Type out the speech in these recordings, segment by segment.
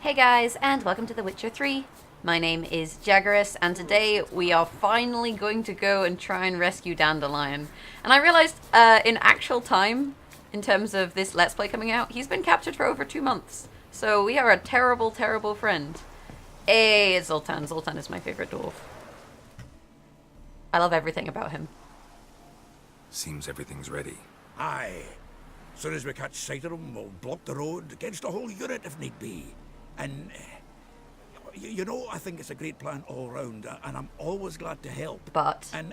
Hey guys, and welcome to The Witcher 3. My name is Jaggerous, and today we are finally going to go and try and rescue Dandelion. And I realized, in actual time, in terms of this Let's Play coming out, he's been captured for over 2 months. So we are a terrible, terrible friend. Hey, it's Zoltan. Zoltan is my favorite dwarf. I love everything about him. Seems everything's ready. Aye. Soon as we catch sight of him, we'll block the road against the whole unit if need be. And, you know, I think it's a great plan all round, and I'm always glad to help. But And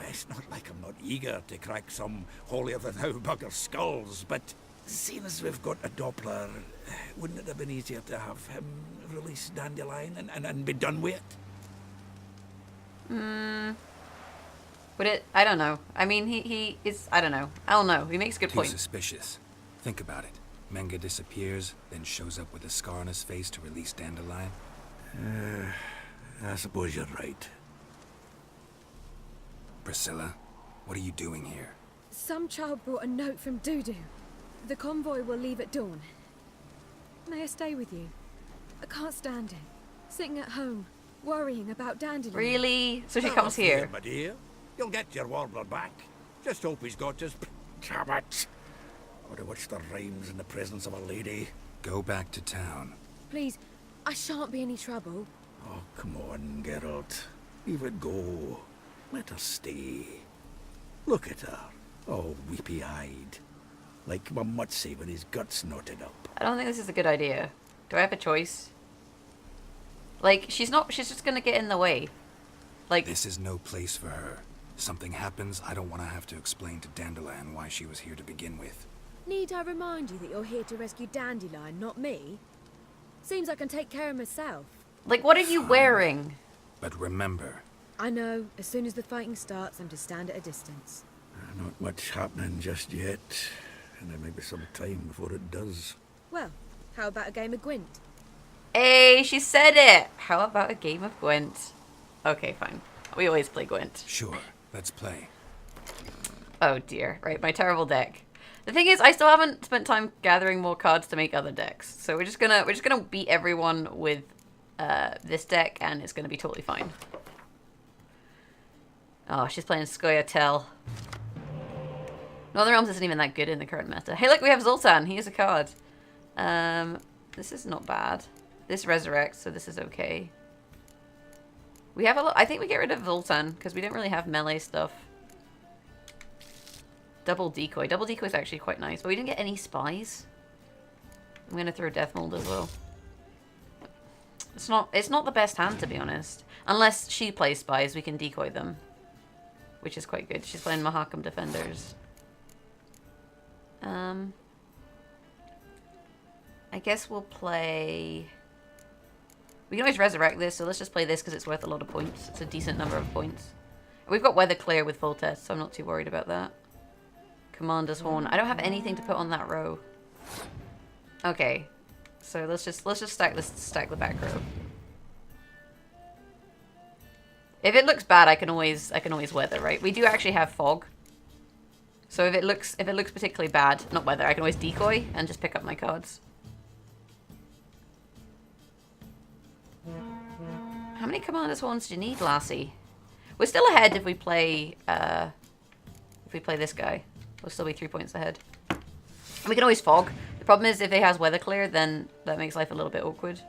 it's not like I'm not eager to crack some holier-than-thou bugger skulls, but seeing as we've got a Doppler, wouldn't it have been easier to have him release Dandelion and be done with it? would it? I don't know. I mean, he is. I don't know. I don't know. He makes a good Too point. suspicious. Think about it. Menga disappears, then shows up with a scar on his face to release Dandelion. I suppose you're right. Priscilla, what are you doing here? Some child brought a note from Dudu. The convoy will leave at dawn. May I stay with you? I can't stand it. Sitting at home, worrying about Dandelion. Really? So she Not comes fear, here. my dear. You'll get your warbler back. Just hope he's got his... Damn it! I would have watched the rhymes in the presence of a lady. Go back to town. Please, I shan't be any trouble. Oh, come on, Geralt. Leave it go. Let her stay. Look at her, all weepy-eyed. Like my mutsy with his guts knotted up. I don't think this is a good idea. Do I have a choice? Like, she's just gonna get in the way. Like, This is no place for her. Something happens, I don't want to have to explain to Dandelion why she was here to begin with. Need I remind you that you're here to rescue Dandelion, not me? Seems I can take care of myself. what are you wearing? But remember, I know, as soon as the fighting starts, I'm to stand at a distance. Not much happening just yet. And there may be some time before it does. Well, how about a game of Gwent? Hey, she said it! How about a game of Gwent? Okay, fine. We always play Gwent. sure, let's play. Oh dear. Right, my terrible deck. The thing is, I still haven't spent time gathering more cards to make other decks. So we're just gonna beat everyone with this deck, and it's gonna be totally fine. Oh, she's playing Scoia'tael. Northern Realms isn't even that good in the current meta. Hey, look, we have Zoltan. He is a card. This is not bad. This resurrects, so this is okay. We have a lot. I think we get rid of Zoltan because we don't really have melee stuff. Double decoy. Double decoy is actually quite nice, but we didn't get any spies. I'm gonna throw Death Mold as well. It's not the best hand, to be honest. Unless she plays spies, we can decoy them, which is quite good. She's playing Mahakam Defenders. I guess we'll play... We can always resurrect this, so let's just play this because it's worth a lot of points. It's a decent number of points. We've got Weather Clear with full test, so I'm not too worried about that. Commander's Horn. I don't have anything to put on that row. Okay, so let's just stack the back row. If it looks bad, I can always weather, right? We do actually have fog. So if it looks particularly bad, not weather, I can always decoy and just pick up my cards. How many Commander's Horns do you need, lassie? We're still ahead if we play this guy. We'll still be 3 points ahead. And we can always fog. The problem is if he has weather clear, then that makes life a little bit awkward.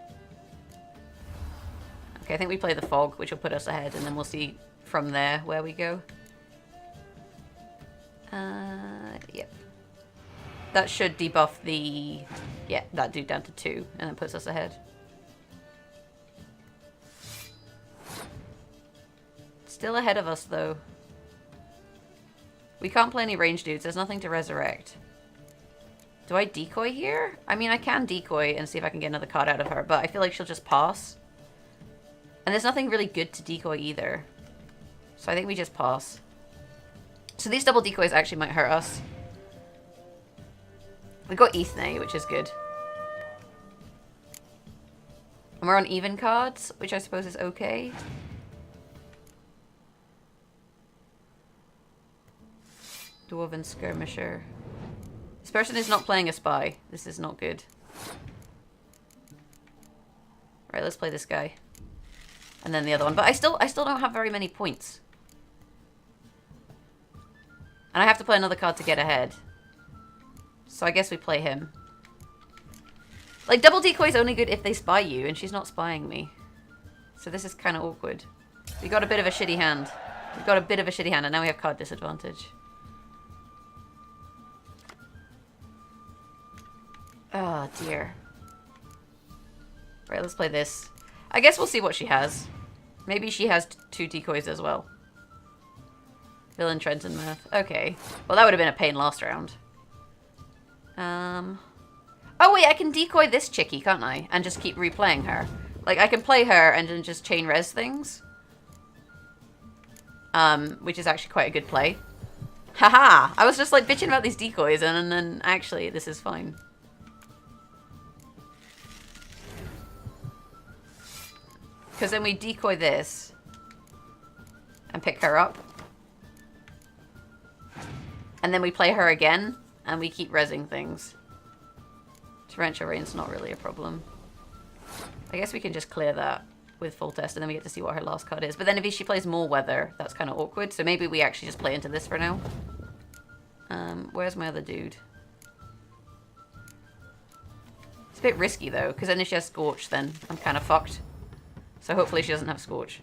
Okay, I think we play the fog, which will put us ahead, and then we'll see from there where we go. Yep. That should debuff the... Yeah, that dude down to 2, and then puts us ahead. Still ahead of us, though. We can't play any range dudes. There's nothing to resurrect. Do I decoy here? I mean, I can decoy and see if I can get another card out of her, but I feel like she'll just pass. And there's nothing really good to decoy either. So I think we just pass. So these double decoys actually might hurt us. We got Ethne, which is good. And we're on even cards, which I suppose is okay. Dwarven Skirmisher. This person is not playing a spy. This is not good. Right, let's play this guy. And then the other one. But I still don't have very many points. And I have to play another card to get ahead. So I guess we play him. Like, double decoy is only good if they spy you, and she's not spying me. So this is kind of awkward. We got a bit of a shitty hand. We've got a bit of a shitty hand, and now we have card disadvantage. Oh, dear. Right, let's play this. I guess we'll see what she has. Maybe she has 2 decoys as well. Villain, Trenton, Mirth. Okay. Well, that would have been a pain last round. Oh, wait, I can decoy this chickie, can't I? And just keep replaying her. Like, I can play her and then just chain res things. Which is actually quite a good play. Haha! I was just, like, bitching about these decoys, and then actually, this is fine. Because then we decoy this. And pick her up. And then we play her again. And we keep rezzing things. Torrential Rain's not really a problem. I guess we can just clear that with full test. And then we get to see what her last card is. But then if she plays more weather, that's kind of awkward. So maybe we actually just play into this for now. Where's my other dude? It's a bit risky though. Because then if she has Scorch, then I'm kind of fucked. So hopefully she doesn't have Scorch.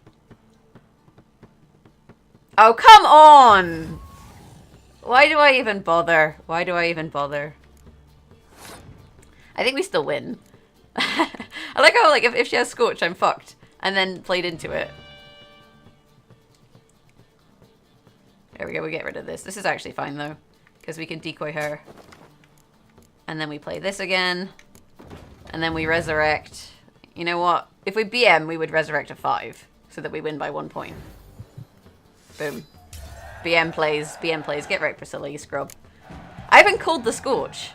Oh, come on! Why do I even bother? Why do I even bother? I think we still win. I like how, like, if she has Scorch, I'm fucked. And then played into it. There we go, we get rid of this. This is actually fine, though. Because we can decoy her. And then we play this again. And then we resurrect. You know what? If we BM, we would resurrect a 5. So that we win by 1 point. Boom. BM plays. BM plays. Get right, Priscilla, you scrub. I haven't called the Scorch.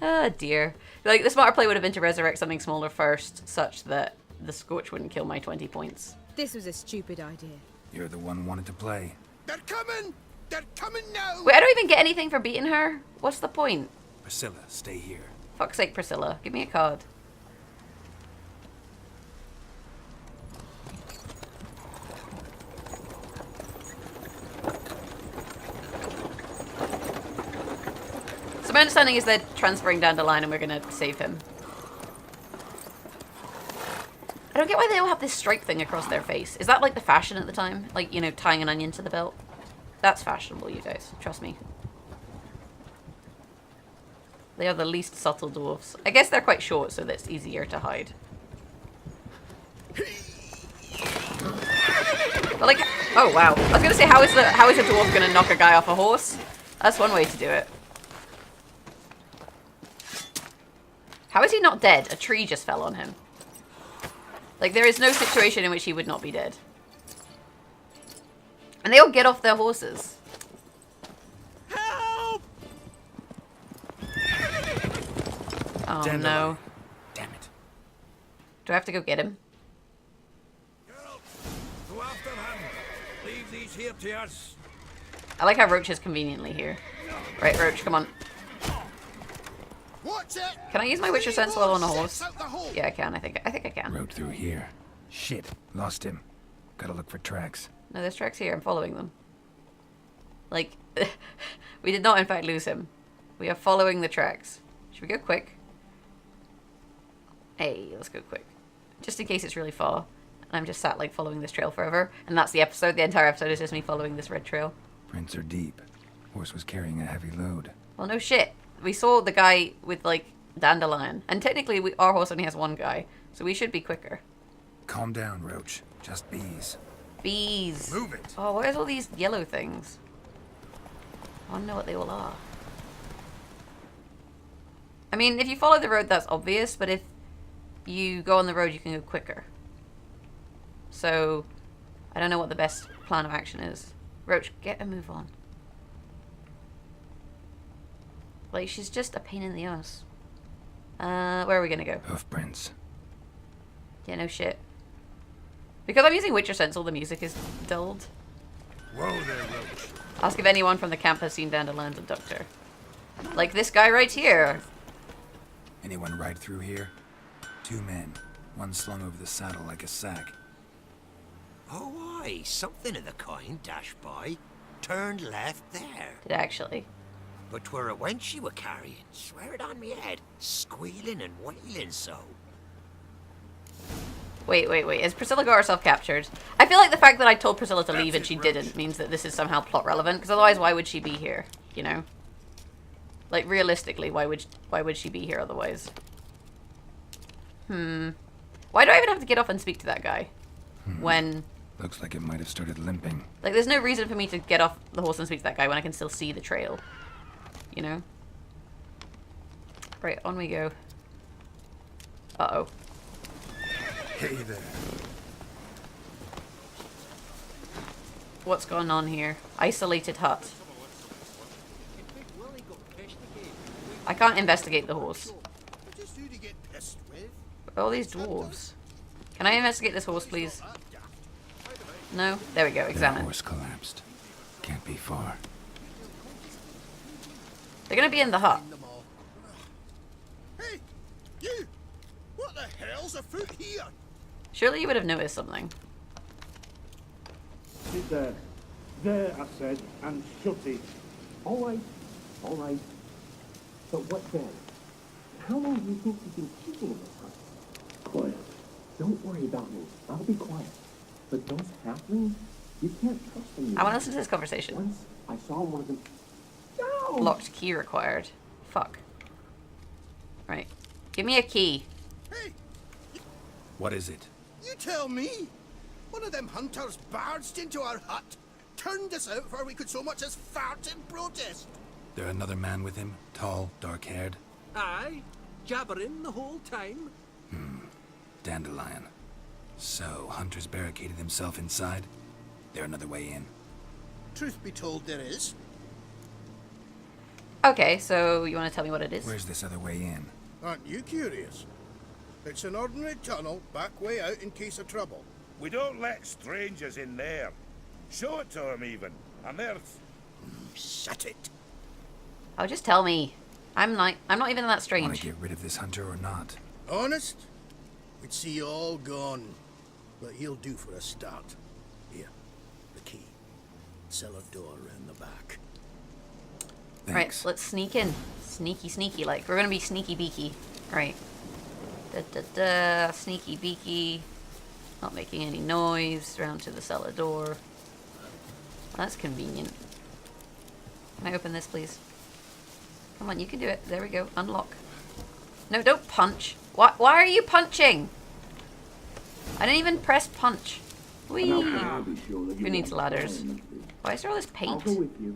Oh, dear. Like, the smarter play would have been to resurrect something smaller first, such that the Scorch wouldn't kill my 20 points. This was a stupid idea. You're the one who wanted to play. They're coming! They're coming now! Wait, I don't even get anything for beating her? What's the point? Priscilla, stay here. Fuck's sake, Priscilla. Give me a card. So my understanding is they're transferring Dandelion and we're going to save him. I don't get why they all have this stripe thing across their face. Is that like the fashion at the time? Like, you know, tying an onion to the belt? That's fashionable, you guys. Trust me. They are the least subtle dwarfs. I guess they're quite short, so that's easier to hide. But like, oh wow. I was gonna say, how is a dwarf gonna knock a guy off a horse? That's one way to do it. How is he not dead? A tree just fell on him. Like, there is no situation in which he would not be dead. And they all get off their horses. Help! Oh Dandelion. no. Damn it. Do I have to go get him? Girls, go after him. Leave these here to us. I like how Roach is conveniently here. Right, Roach, come on. Watch it! Can I use my Witcher Sense while on a horse? Out the hole. Yeah, I can. I think I can. Rode through here. Shit, lost him. Gotta look for tracks. No, there's tracks here. I'm following them. Like, we did not in fact lose him. We are following the tracks. Should we go quick? Hey, let's go quick. Just in case it's really far. And I'm just sat like following this trail forever. And that's the episode. The entire episode is just me following this red trail. Prints are deep. Horse was carrying a heavy load. Well, no shit. We saw the guy with like Dandelion. And technically our horse only has one guy. So we should be quicker. Calm down, Roach. Just bees. Bees. Move it. Oh, what is all these yellow things? I want to know what they all are. I mean, if you follow the road, that's obvious. But if you go on the road, you can go quicker. So, I don't know what the best plan of action is. Roach, get a move on. Like, she's just a pain in the ass. Where are we gonna go? Hoof prints. Yeah, no shit. Because I'm using Witcher Sense, all the music is dulled. Whoa there, Roach. Ask if anyone from the camp has seen Dandelion's abductor. Like this guy right here. Anyone ride through here? 2 men. One slung over the saddle like a sack. Oh, aye, something of the kind dashed by. Turned left there. Did actually. But 'twere a wench she were carrying, swear it on me head, squealing and wailing so. Wait. Has Priscilla got herself captured? I feel like the fact that I told Priscilla to leave and she didn't means that this is somehow plot relevant, because otherwise why would she be here, you know? Like, realistically, why would she be here otherwise? Why do I even have to get off and speak to that guy? When... Looks like it might have started limping. Like, there's no reason for me to get off the horse and speak to that guy when I can still see the trail. You know? Right, on we go. Uh-oh. Hey there. What's going on here? Isolated hut. I can't investigate the horse. All these dwarves. Can I investigate this horse, please? No? There we go, The examine. horse collapsed. Can't be far. They're gonna be in the hut. Hey, you! What the hell's afoot here? Surely you would have noticed something. Sit there. There, I said, and shut it. All right. But what then? How long do you think you've been keeping in this hut? Quiet. Don't worry about me. I'll be quiet. But those halflings, you can't trust them. I want to listen to this conversation. Once I saw one of them. No! Locked key required. Fuck. Right. Give me a key. Hey, What is it? you tell me. One of them hunters barged into our hut, turned us out before we could so much as fart in protest. There another man with him? Tall, dark-haired? Aye, jabbering the whole time. Dandelion. So, Hunter's barricaded himself inside? There another way in? Truth be told, there is. Okay, so you want to tell me what it is? Where's this other way in? Aren't you curious? It's an ordinary tunnel, back way out in case of trouble. We don't let strangers in there. Show it to them even, and they're... Shut it. Oh, just tell me. I'm not even that Want strange. to get rid of this hunter or not? Honest? We'd see you all gone. But he'll do for a start. Here, the key. Cellar door around the back. Right, Thanks. let's sneak in. Sneaky, like. We're gonna be sneaky beaky. Right. Sneaky beaky. Not making any noise. Round to the cellar door. That's convenient. Can I open this, please? Come on, you can do it. There we go. Unlock. No, don't punch. Why are you punching? I didn't even press punch. Whee! Who needs ladders? Why is there all this I'll paint? go with you.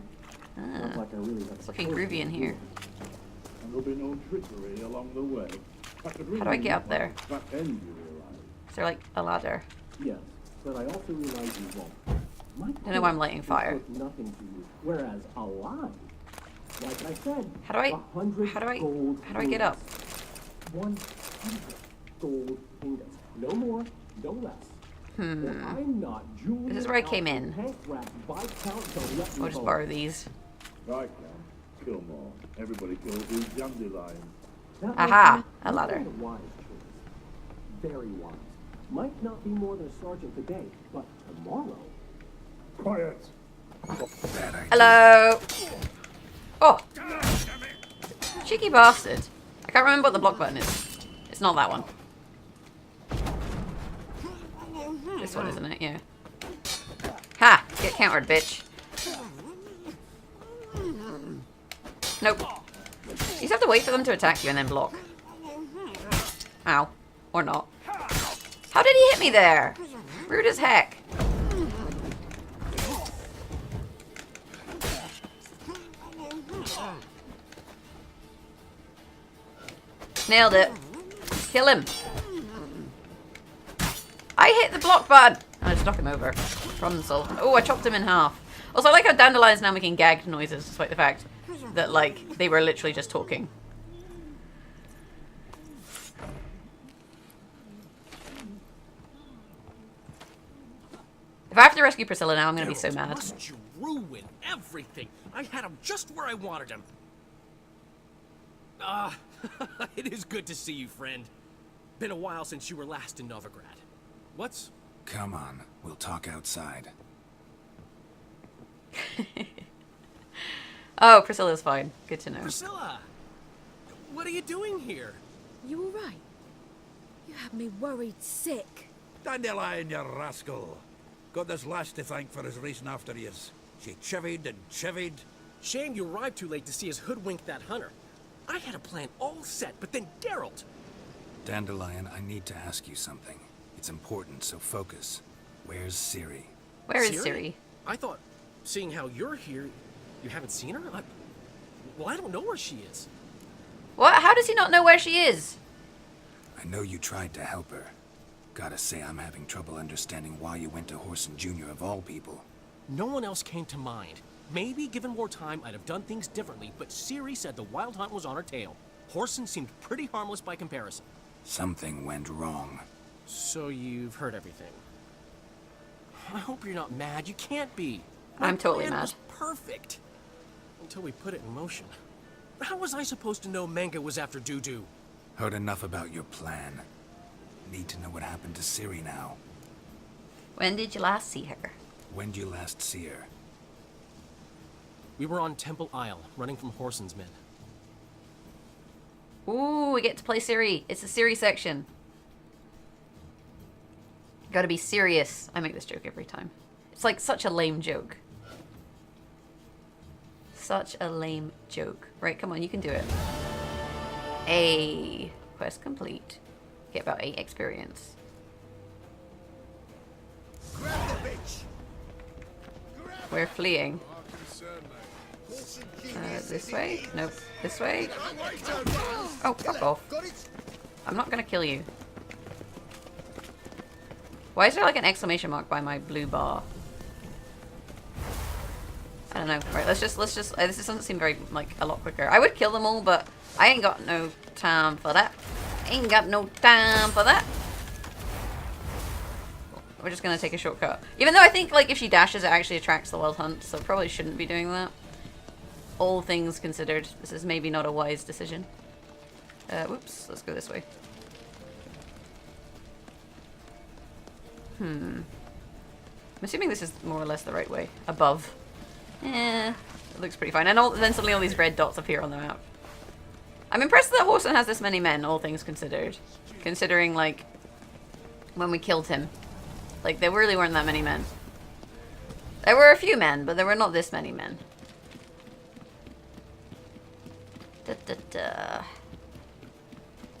Ah, Sounds like I really have it's looking groovy in here. And there'll be no trickery along the way. How do I get up there? Back end, you realize. Is there like a ladder? Yes, but I also realize you won't. My don't know why I'm lighting is fire. worth nothing to you, whereas alive, like I said, How do I 100 gold how do I get up? ingots. 100 gold ingots. No more, no less. I'm not Julia. This is where I came in. Hank Rat by count, don't let me I'll just go. borrow these. I can. Kill more. Everybody kills these dandelions. Aha, a ladder. Wise choice. Very wise. Might not be more than a sergeant today, but tomorrow. Quiet. Bad idea. Hello. Oh, cheeky bastard. I can't remember what the block button is. It's not that one. This one, isn't it? Yeah. Ha! Get countered, bitch. Nope. You just have to wait for them to attack you and then block. Ow. Or not. How did he hit me there? Rude as heck. Nailed it. Kill him. I hit the block button. I just knock him over. Problem solved. Oh, I chopped him in half. Also, I like how Dandelion's now making gagged noises, despite the fact that, like, they were literally just talking. If I have to rescue Priscilla now, I'm gonna be so mad. Must you ruin everything? I had him just where I wanted him. Ah, it is good to see you, friend. Been a while since you were last in Novigrad. What's... Come on, we'll talk outside. Oh, Priscilla's fine. Good to know. Priscilla! What are you doing here? You alright? You had me worried sick. Dandelion, you rascal. Got this lass to thank for his racing after yous. She chivied and chivied. Shame you arrived too late to see us hoodwink that hunter. I had a plan all set, but then Geralt... Dandelion, I need to ask you something. It's important, so focus. Where's Ciri? Where is Ciri? I thought, seeing how you're here, you haven't seen her? Well, I don't know where she is. What? How does he not know where she is? I know you tried to help her. Gotta say, I'm having trouble understanding why you went to Whoreson Jr. of all people. No one else came to mind. Maybe, given more time, I'd have done things differently, but Ciri said the Wild Hunt was on her tail. Whoreson seemed pretty harmless by comparison. Something went wrong. So you've heard everything. I hope you're not mad. You can't be. I'm totally plan mad. Was perfect. Until we put it in motion. How was I supposed to know Manga was after Dudu? Heard enough about your plan. Need to know what happened to Ciri now. When did you last see her? When did you last see her? We were on Temple Isle, running from Whoreson's men. Ooh, we get to play Ciri. It's the Ciri section. Gotta be serious. I make this joke every time. It's like such a lame joke. Such a lame joke. Right, come on, you can do it. A quest complete. Get about 8 experience. We're fleeing. This way? Nope. This way? Oh, fuck off. I'm not gonna kill you. Why is there like an exclamation mark by my blue bar? I don't know. Right, let's just, this doesn't seem very, like, a lot quicker. I would kill them all, but I ain't got no time for that. Ain't got no time for that. We're just gonna take a shortcut. Even though I think, like, if she dashes, it actually attracts the Wild Hunt, so probably shouldn't be doing that. All things considered, this is maybe not a wise decision. Whoops, let's go this way. I'm assuming this is more or less the right way. Above. It looks pretty fine. And then suddenly all these red dots appear on the map. I'm impressed that Whoreson has this many men, all things considered. Considering, like, when we killed him. Like, there really weren't that many men. There were a few men, but there were not this many men.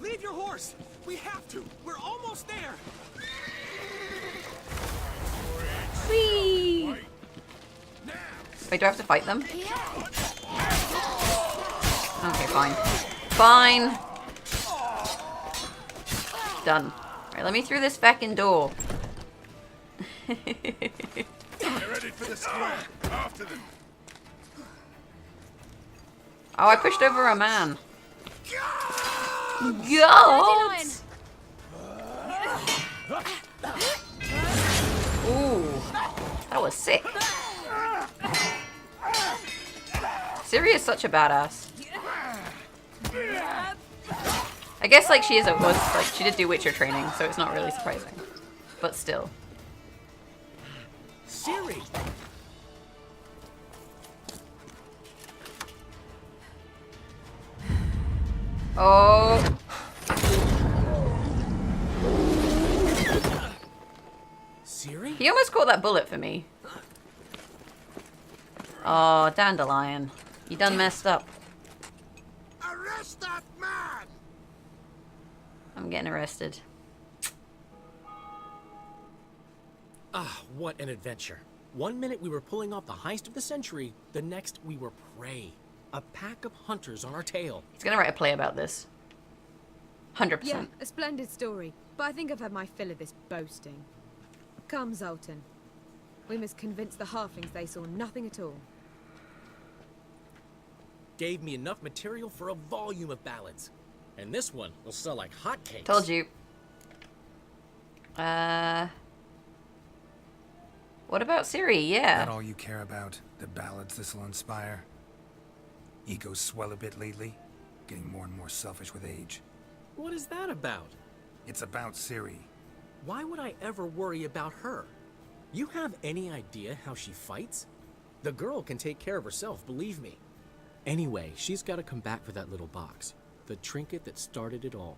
Leave your horse! We have to! We're almost there! Whee! Wait, do I have to fight them? Okay, fine. Fine! Done. Alright, let me through this fucking door. Get ready for the square. After them. Oh, I pushed over a man. God! Ooh, that was sick. Ciri is such a badass. I guess like she did do Witcher training, so it's not really surprising. But still. Ciri! Oh. Ciri? He almost caught that bullet for me. Oh, Dandelion. You done messed up. Arrest that man! I'm getting arrested. Ah, what an adventure. One minute we were pulling off the heist of the century, the next we were prey. A pack of hunters on our tail. He's gonna write a play about this. 100%. Yeah, a splendid story. But I think I've had my fill of this boasting. Come, Zoltan. We must convince the halflings they saw nothing at all. Gave me enough material for a volume of ballads. And this one will sell like hotcakes. Told you. What about Ciri? Yeah. That all you care about? The ballads this'll inspire? Ego swell a bit lately? getting more and more selfish with age. What is that about? It's about Ciri. Why would I ever worry about her? You have any idea how she fights? The girl can take care of herself, believe me. Anyway, she's got to come back for that little box. The trinket that started it all.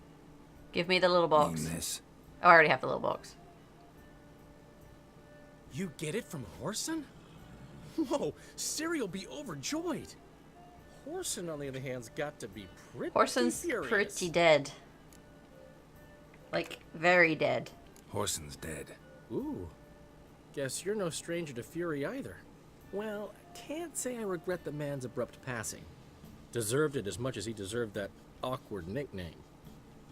Give me the little box. Mean this. Oh, I already have the little box. You get it from Whoreson? Whoa, Ciri will be overjoyed. Whoreson, on the other hand's got to be pretty Whoreson's furious. pretty dead. Like, very dead. Whoreson's dead. Ooh, guess you're no stranger to fury either. Well, can't say I regret the man's abrupt passing. Deserved it as much as he deserved that awkward nickname.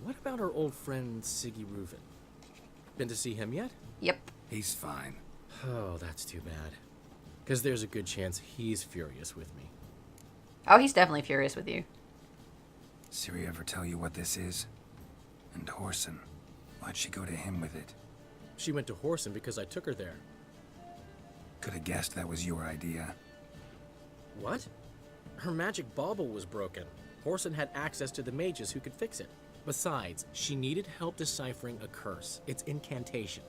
What about our old friend Siggy Reuven? Been to see him yet? Yep. He's fine. Oh, that's too bad. Because there's a good chance he's furious with me. Oh, he's definitely furious with you. Ciri ever tell you what this is? And Whoreson, why'd she go to him with it? She went to Whoreson because I took her there. Could have guessed that was your idea. What? Her magic bauble was broken. Whoreson had access to the mages who could fix it. Besides, she needed help deciphering a curse. It's incantation.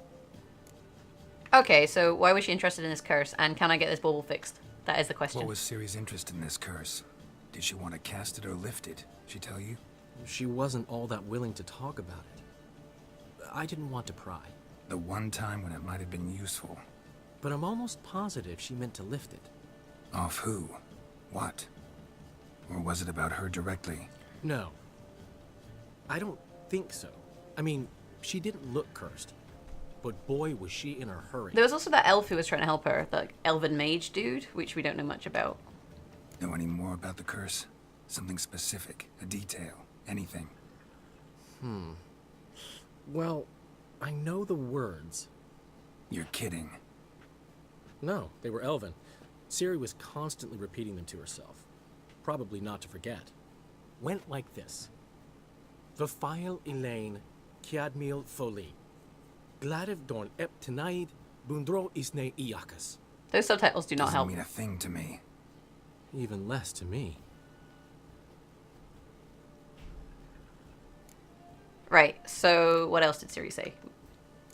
Okay, so why was she interested in this curse, and can I get this bauble fixed? That is the question. What was Ciri's interest in this curse? Did she want to cast it or lift it? She tell you? She wasn't all that willing to talk about it. I didn't want to pry. The one time when it might have been useful. But I'm almost positive she meant to lift it. Off who? What? Or was it about her directly? No. I don't think so. I mean, she didn't look cursed. But boy, was she in a hurry. There was also that elf who was trying to help her, the elven mage dude, which we don't know much about. Know any more about the curse? Something specific, a detail, anything? Well, I know the words. You're kidding. No, they were elven. Ciri was constantly repeating them to herself. Probably not to forget. Went like this. Vafile Elaine, Kiadmil Foli. Gladiv Dorn Ep Tenaid, Bundro Isne Iakas. Those subtitles do not Doesn't help. mean a thing to me. Even less to me. Right, so what else did Ciri say?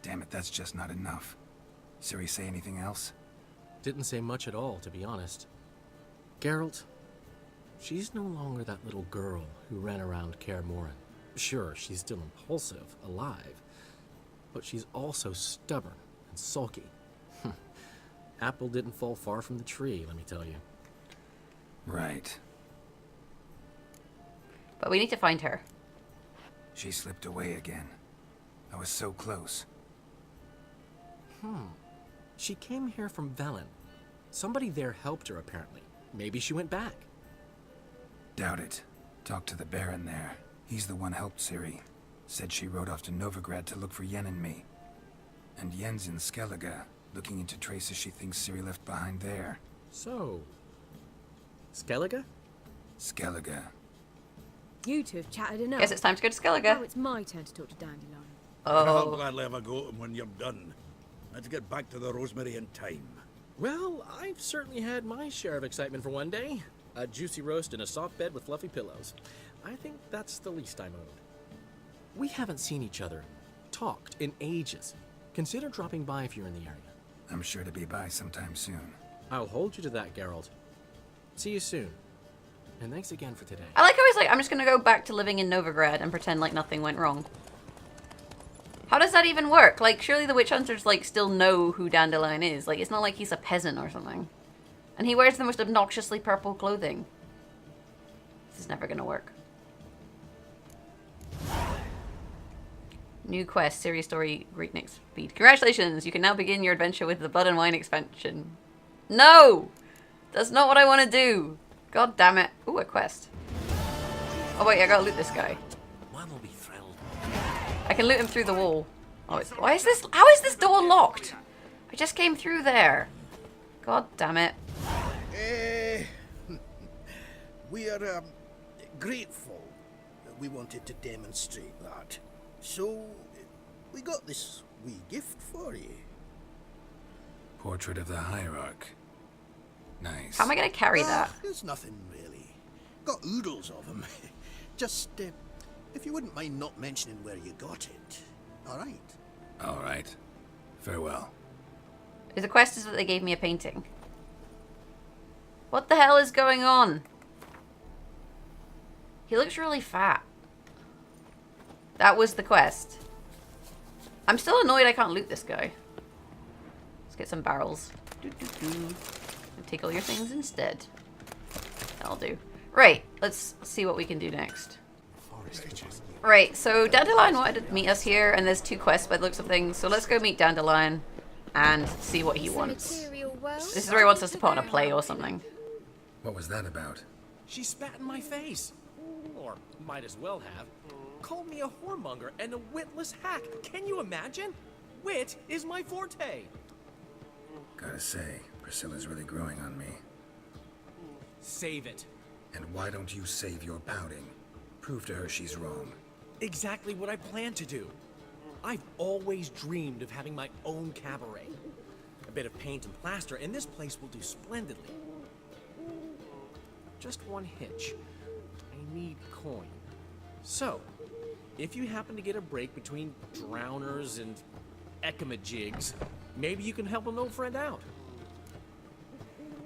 Damn it, that's just not enough. Ciri say anything else? Didn't say much at all, to be honest. Geralt, she's no longer that little girl who ran around Kaer Morhen. Sure, she's still impulsive, alive, but she's also stubborn and sulky. Apple didn't fall far from the tree, let me tell you. Right. But we need to find her. She slipped away again. I was so close. She came here from Velen. Somebody there helped her, apparently. Maybe she went back. Doubt it. Talked to the Baron there. He's the one helped Ciri. Said she rode off to Novigrad to look for Yen and me. And Yen's in Skellige, looking into traces she thinks Ciri left behind there. So, Skellige? Skellige. You two have chatted enough. Guess it's time to go to Now Skellige. it's my turn to talk to Dandelion. I'll Oh, gladly have a go at him when you're done. Let's get back to the Rosemary in time. Well, I've certainly had my share of excitement for one day. A juicy roast in a soft bed with fluffy pillows. I think that's the least I'm owed. We haven't seen each other, talked in ages. Consider dropping by if you're in the area. I'm sure to be by sometime soon. I'll hold you to that, Geralt. See you soon. And thanks again for today. I like how he's like, I'm just gonna go back to living in Novigrad and pretend like nothing went wrong. How does that even work? Like, surely the witch hunters, like, still know who Dandelion is. Like, it's not like he's a peasant or something. And he wears the most obnoxiously purple clothing. This is never gonna work. New quest, Ciri story, breakneck speed. Congratulations! You can now begin your adventure with the Blood and Wine expansion. No! That's not what I want to do! God damn it. Ooh, a quest. Oh wait, I gotta loot this guy. One will be thrilled. I can loot him through the wall. Oh, why is this? How is this door locked? I just came through there. God damn it. We are grateful that we wanted to demonstrate that. So, we got this wee gift for you. Portrait of the Hierarch. Nice. How am I gonna carry that? There's nothing really. Got oodles of them. Just, if you wouldn't mind not mentioning where you got it. All right. All right. Farewell. The quest is that they gave me a painting. What the hell is going on? He looks really fat. That was the quest. I'm still annoyed I can't loot this guy. Let's get some barrels. And take all your things instead. That'll do. Right, let's see what we can do next. Right, so Dandelion wanted to meet us here, and there's 2 quests by the looks of things. So let's go meet Dandelion and see what he wants. This is where he wants us to put on a play or something. What was that about? She spat in my face. Or might as well have. Called me a whoremonger and a witless hack. Can you imagine? Wit is my forte. Gotta say, Priscilla's really growing on me. Save it. And why don't you save your pouting? Prove to her she's wrong. Exactly what I plan to do. I've always dreamed of having my own cabaret. A bit of paint and plaster, and this place will do splendidly. Just one hitch. I need coin. So, if you happen to get a break between drowners and ekamajigs, maybe you can help an old friend out.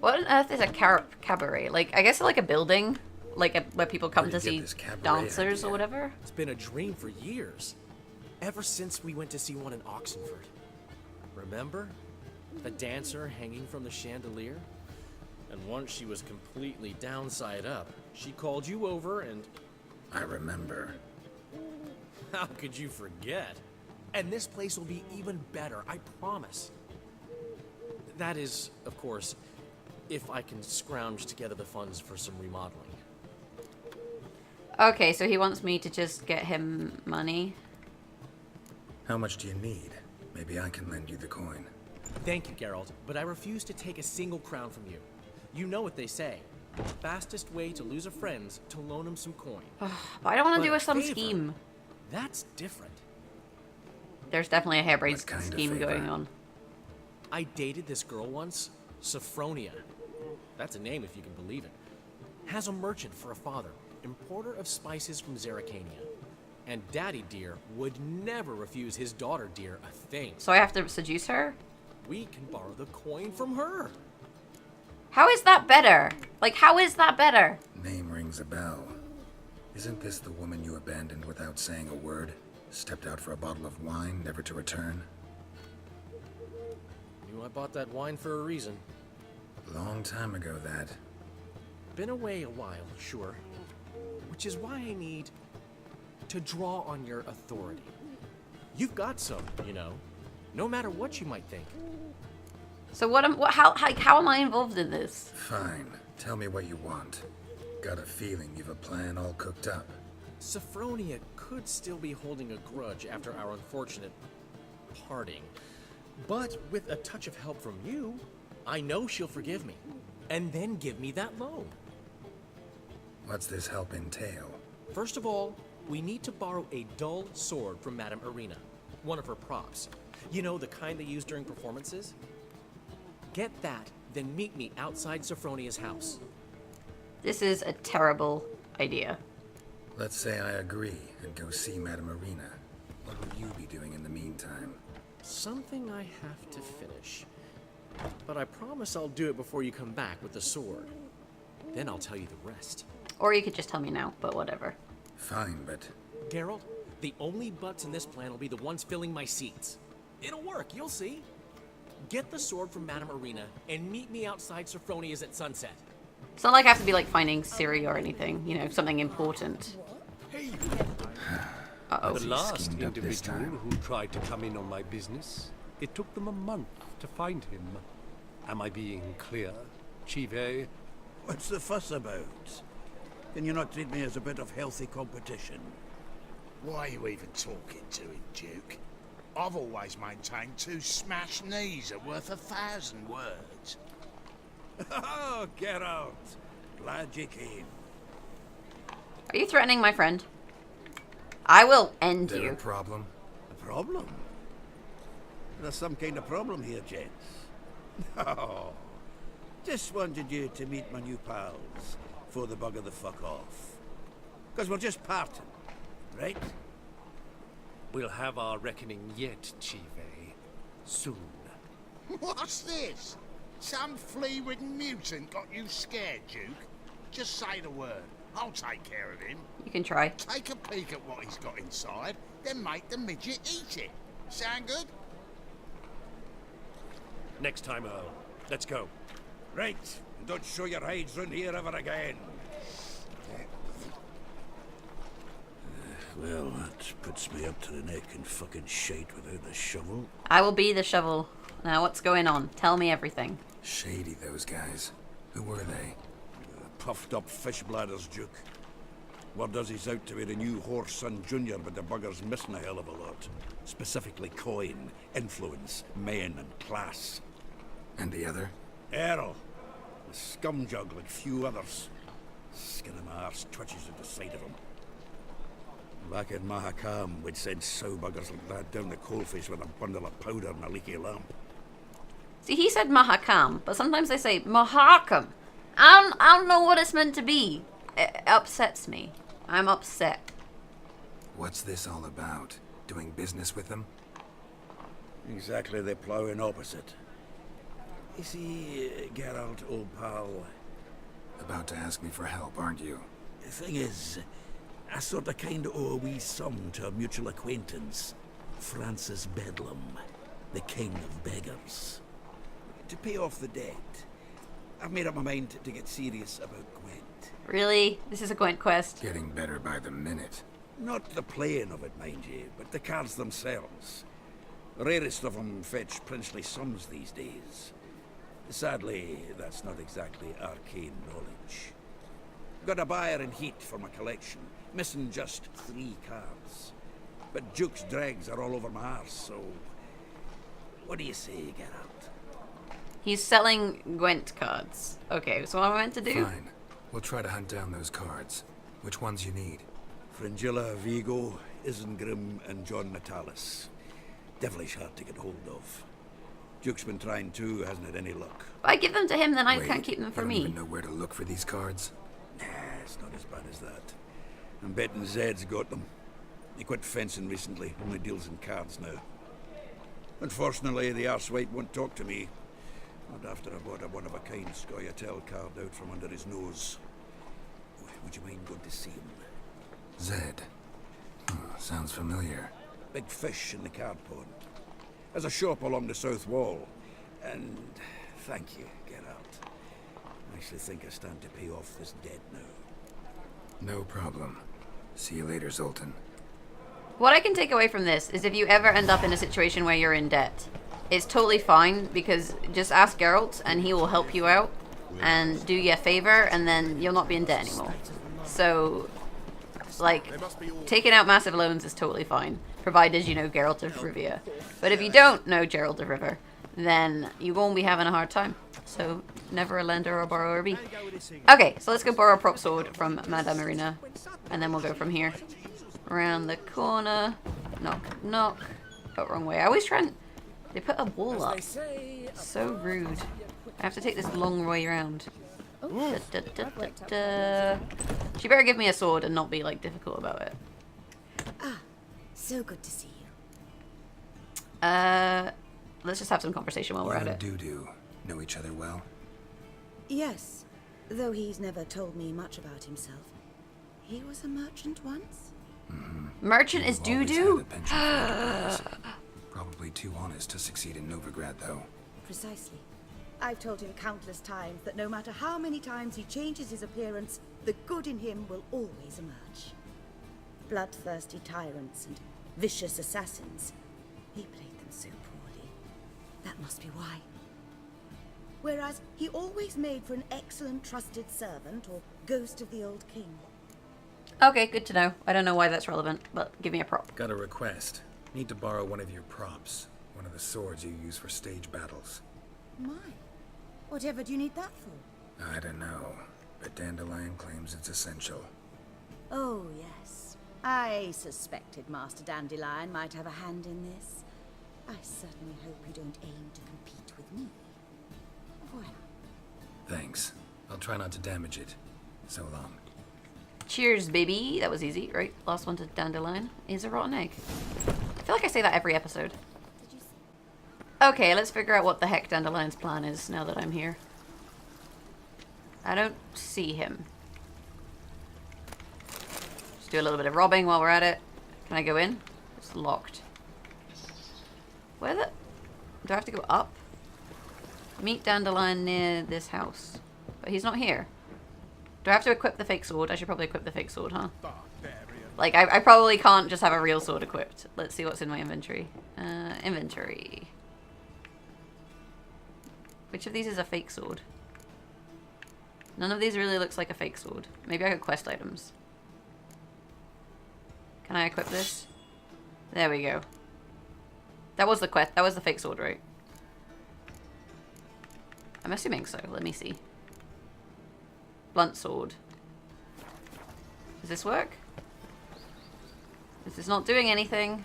What on earth is a cabaret? Like, I guess like a building? Like where people come to see dancers or whatever? It's been a dream for years. Ever since we went to see one in Oxenford. Remember? The dancer hanging from the chandelier? And once she was completely downside up, she called you over and... I remember. How could you forget? And this place will be even better, I promise. That is, of course, if I can scrounge together the funds for some remodeling. Okay, so he wants me to just get him money. How much do you need? Maybe I can lend you the coin. Thank you, Geralt, but I refuse to take a single crown from you. You know what they say. The fastest way to lose a friend's to loan him some coin. But I don't want to do some favor, scheme. That's different. There's definitely a harebrained What kind of scheme favor? going on. I dated this girl once, Sophronia. That's a name if you can believe it. Has a merchant for a father, importer of spices from Zerrikania. And Daddy Dear would never refuse his daughter Dear a thing. So I have to seduce her? We can borrow the coin from her. How is that better? Like, how is that better? Name rings a bell. Isn't this the woman you abandoned without saying a word? Stepped out for a bottle of wine, never to return? Knew I bought that wine for a reason. Long time ago, that. Been away a while, sure. Which is why I need to draw on your authority. You've got some, you know. No matter what you might think. So how am I involved in this? Fine. Tell me what you want. Got a feeling you've a plan all cooked up. Sophronia could still be holding a grudge after our unfortunate parting. But with a touch of help from you, I know she'll forgive me. And then give me that loan. What's this help entail? First of all, we need to borrow a dull sword from Madame Irina. One of her props. You know, the kind they use during performances? Get that, then meet me outside Sophronia's house. This is a terrible idea. Let's say I agree and go see Madame Irina. What will you be doing in the meantime? Something I have to finish. But I promise I'll do it before you come back with the sword. Then I'll tell you the rest. Or you could just tell me now, but whatever. Fine, but... Geralt, the only butts in this plan will be the ones filling my seats. It'll work, you'll see. Get the sword from Madame Irina and meet me outside Sophronia's at sunset. It's not like I have to be like finding Ciri or anything, you know, something important. Uh-oh. The last Schemed up this individual time. who tried to come in on my business, it took them a month to find him. Am I being clear, Chive? What's the fuss about? Can you not treat me as a bit of healthy competition? Why are you even talking to him, Duke? I've always maintained 2 smashed knees are worth 1,000 words. Oh, get out. Glad you came. Are you threatening my friend? I will end There you. a problem? A problem? There's some kind of problem here, gents. Oh, just wanted you to meet my new pals before the bugger the fuck off. Because we're just parting, right? We'll have our reckoning yet, Chive. Soon. What's this? Some flea-ridden mutant got you scared, Duke? Just say the word. I'll take care of him. You can try. Take a peek at what he's got inside, then make the midget eat it. Sound good? Next time, Earl. Let's go. Right, and don't show your hides round here ever again. Well, that puts me up to the neck in fucking shite without a shovel. I will be the shovel. Now, what's going on? Tell me everything. Shady, those guys. Who were they? Puffed up fish bladders, Duke. Word does he's out to be the new Horse Son Junior, but the bugger's missing a hell of a lot. Specifically coin, influence, men, and class. And the other? Earl. A scumjug like few others. Skin of my arse twitches at the sight of him. Back in Mahakam, we'd send sow buggers like that down the coalface with a bundle of powder and a leaky lamp. See, he said Mahakam, but sometimes they say Mahakam. I don't know what it's meant to be. It upsets me. I'm upset. What's this all about? Doing business with them? Exactly the ploughing opposite. You see, Geralt, old pal... About to ask me for help, aren't you? The thing is, I sort of kind of owe a wee sum to a mutual acquaintance. Francis Bedlam, the king of beggars. To pay off the debt, I've made up my mind to get serious about Gwent. Really? This is a Gwent quest? Getting better by the minute. Not the playing of it, mind you, but the cards themselves. The rarest of them fetch princely sums these days. Sadly, that's not exactly arcane knowledge. Got a buyer in heat for my collection, missing just 3 cards. But Duke's dregs are all over my arse, so... What do you say, Geralt? He's selling Gwent cards. Okay, so what am I meant to do? Fine. We'll try to hunt down those cards. Which ones you need? Fringilla, Vigo, Isengrim, and John Natalis. Devilish hard to get hold of. Duke's been trying too, hasn't had any luck. If I give them to him, then I Wait, can't keep them for you me. don't even know where to look for these cards? Nah, it's not as bad as that. I'm betting Zed's got them. He quit fencing recently, only deals in cards now. Unfortunately, the arsewipe won't talk to me. Not after I bought a one-of-a-kind Scoia'tael card out from under his nose. Would you mind going to see him? Zed. Sounds familiar. Big fish in the card pond. There's a shop along the south wall. And thank you, Geralt. I actually think I stand to pay off this debt now. No problem. See you later, Zoltan. What I can take away from this is if you ever end up in a situation where you're in debt, it's totally fine, because just ask Geralt and he will help you out and do you a favor, and then you'll not be in debt anymore. So, like, taking out massive loans is totally fine, provided you know Geralt of Rivia. But if you don't know Geralt of River, then you won't be having a hard time. So, never a lender or borrower be. Okay, so let's go borrow a prop sword from Madame Marina, and then we'll go from here. Around the corner. Knock, knock. Oh, wrong way. I always try and... They put a wall up. So rude. I have to take this long way around. Da, da, da, da, da. She better give me a sword and not be, like, difficult about it. Ah, so good to see you. Let's just have some conversation while we're at it. Dudu know each other well? Yes, though he's never told me much about himself. He was a merchant once? Merchant is Dudu? Probably too honest to succeed in Novigrad, though. Precisely. I've told him countless times that no matter how many times he changes his appearance, the good in him will always emerge. Bloodthirsty tyrants and vicious assassins. He played them so poorly. That must be why. Whereas he always made for an excellent trusted servant or ghost of the old king. Okay, good to know. I don't know why that's relevant, but give me a prop. Got a request. Need to borrow one of your props. One of the swords you use for stage battles. My. Whatever do you need that for? I don't know, but Dandelion claims it's essential. Oh, yes. I suspected Master Dandelion might have a hand in this. I certainly hope you don't aim to compete with me. Voilà. Thanks. I'll try not to damage it. So long. Cheers, baby. That was easy, right? Last one to Dandelion is a rotten egg. I feel like I say that every episode. Okay, let's figure out what the heck Dandelion's plan is now that I'm here. I don't see him. Just do a little bit of robbing while we're at it. Can I go in? It's locked. Where the... Do I have to go up? Meet Dandelion near this house. But he's not here. Do I have to equip the fake sword? I should probably equip the fake sword, huh? Like, I probably can't just have a real sword equipped. Let's see what's in my inventory. Inventory. Which of these is a fake sword? None of these really looks like a fake sword. Maybe I could quest items. Can I equip this? There we go. That was the quest. That was the fake sword, right? I'm assuming so. Let me see. Blunt sword. Does this work? This is not doing anything.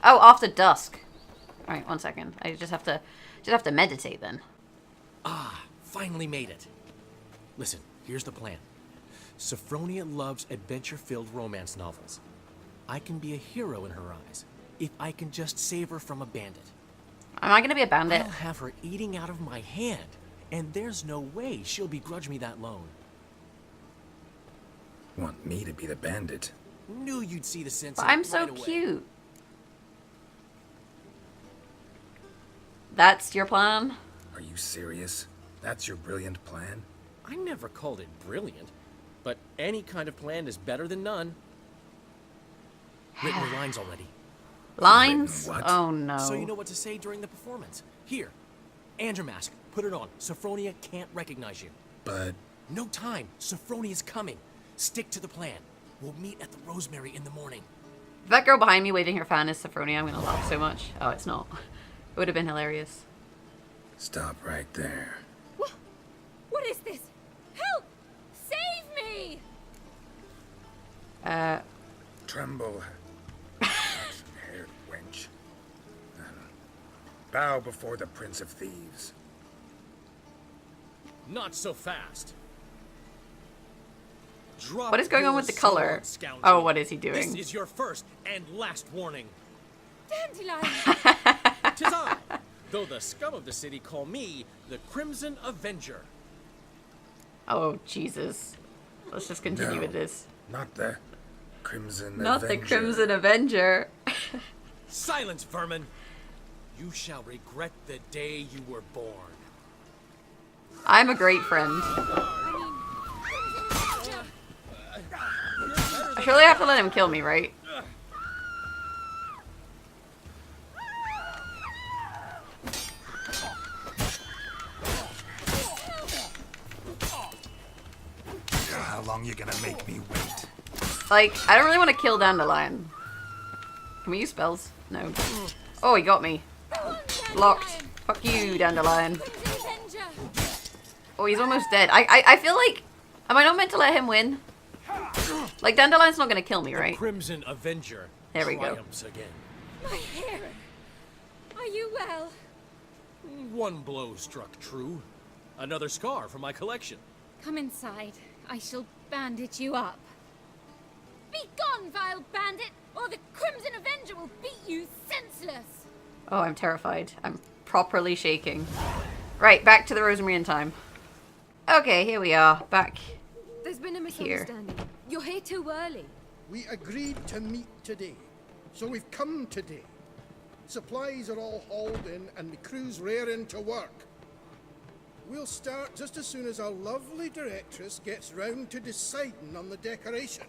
Oh, after dusk. Alright, 1 second. I just have to meditate then. Ah, finally made it. Listen, here's the plan. Sophronia loves adventure-filled romance novels. I can be a hero in her eyes if I can just save her from a bandit. Am I gonna be a bandit? I'll have her eating out of my hand, and there's no way she'll begrudge me that loan. Want me to be the bandit? Knew you'd see the sense But in it I'm so right away. cute. That's your plan? Are you serious? That's your brilliant plan? I never called it brilliant, but any kind of plan is better than none. Written the lines already. Lines? What? Oh no. So you know what to say during the performance. Here, and your mask. Put it on. Sophronia can't recognize you. But... No time. Sophronia's coming. Stick to the plan. We'll meet at the Rosemary in the morning. If that girl behind me waving her fan is Sophronia, I'm gonna laugh so much. Oh, it's not. It would have been hilarious. Stop right there. What is this? Help! Save me! Tremble, haired wench. Bow before the Prince of Thieves. Not so fast. Drop What is going on with the your color? sword, scoundrel. Oh, what is he doing? This is your first and last warning. Dandelion! 'Tis I, though the scum of the city call me the Crimson Avenger. Oh, Jesus. Let's just continue No, with this. Not the Crimson Not Avenger. the Crimson Avenger. Silence, vermin. You shall regret the day you were born. I'm a great friend. Surely I have to let him kill me, right? How long you gonna make me wait? Like, I don't really want to kill Dandelion. Can we use spells? No. Oh, he got me. Locked. Fuck you, Dandelion. Oh, he's almost dead. I feel like... Am I not meant to let him win? Like, Dandelion's not going to kill me, right? Crimson Avenger. There we go. Triumphs again. My hair! Are you well? One blow struck true. Another scar from my collection. Come inside. I shall bandage you up. Be gone, vile bandit, or the Crimson Avenger will beat you senseless! Oh, I'm terrified. I'm properly shaking. Right, back to the Rosemary in time. Okay, here we are. Back. There's been a misunderstanding. You're here too early. We agreed to meet today, so we've come today. Supplies are all hauled in and the crew's raring to work. We'll start just as soon as our lovely directress gets round to deciding on the decoration.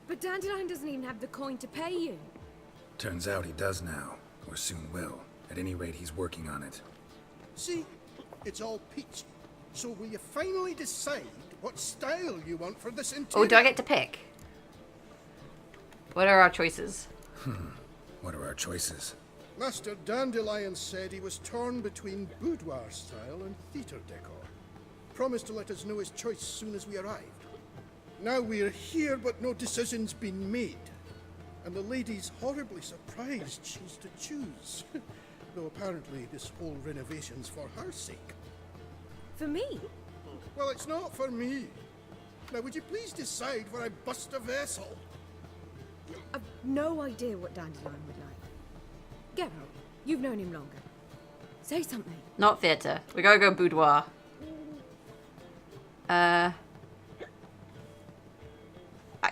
But Dandelion doesn't even have the coin to pay you. Turns out he does now, or soon will. At any rate, he's working on it. See, it's all peachy. So will you finally decide what style you want for this interior? Oh, do I get to pick? What are our choices? What are our choices? Master Dandelion said he was torn between boudoir style and theatre decor. Promised to let us know his choice as soon as we arrived. Now we're here, but no decision's been made. And the lady's horribly surprised she's to choose. Though apparently this whole renovation's for her sake. For me? Well, it's not for me. Now, would you please decide where I bust a vessel? I've no idea what Dandelion would like. Geralt, you've known him longer. Say something. Not theatre. We gotta go boudoir. Yeah,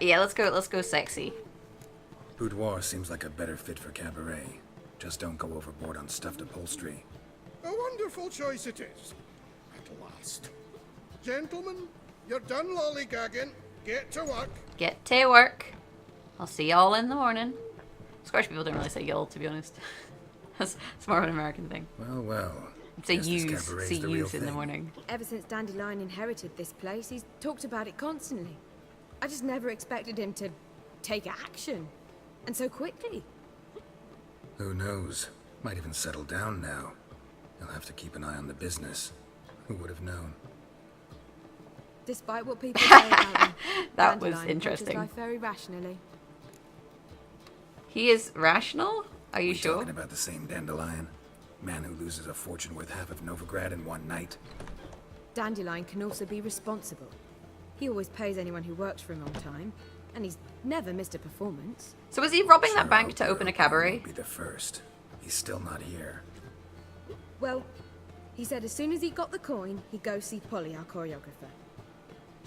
let's go sexy. Boudoir seems like a better fit for Cabaret. Just don't go overboard on stuffed upholstery. A wonderful choice it is. At last. Gentlemen, you're done lollygagging. Get to work. Get to work. I'll see y'all in the morning. Scottish people don't really say y'all, to be honest. It's more of an American thing. Well. Say Guess this yous. Cabaret's See the real yous in the thing. morning. Ever since Dandelion inherited this place, he's talked about it constantly. I just never expected him to take action. And so quickly. Who knows? Might even settle down now. He'll have to keep an eye on the business. Who would have known? Despite what people say about him, That was Dandelion interesting. approaches life very rationally. He is rational? Are you We sure? talking about the same Dandelion? Man who loses a fortune worth half of Novigrad in one night? Dandelion can also be responsible. He always pays anyone who works for him on time, and he's never missed a performance. So is he robbing that Sure, bank I'll to do open a it. cabaret? Won't be the first. He's still not here. Well, he said as soon as he got the coin, he'd go see Polly, our choreographer.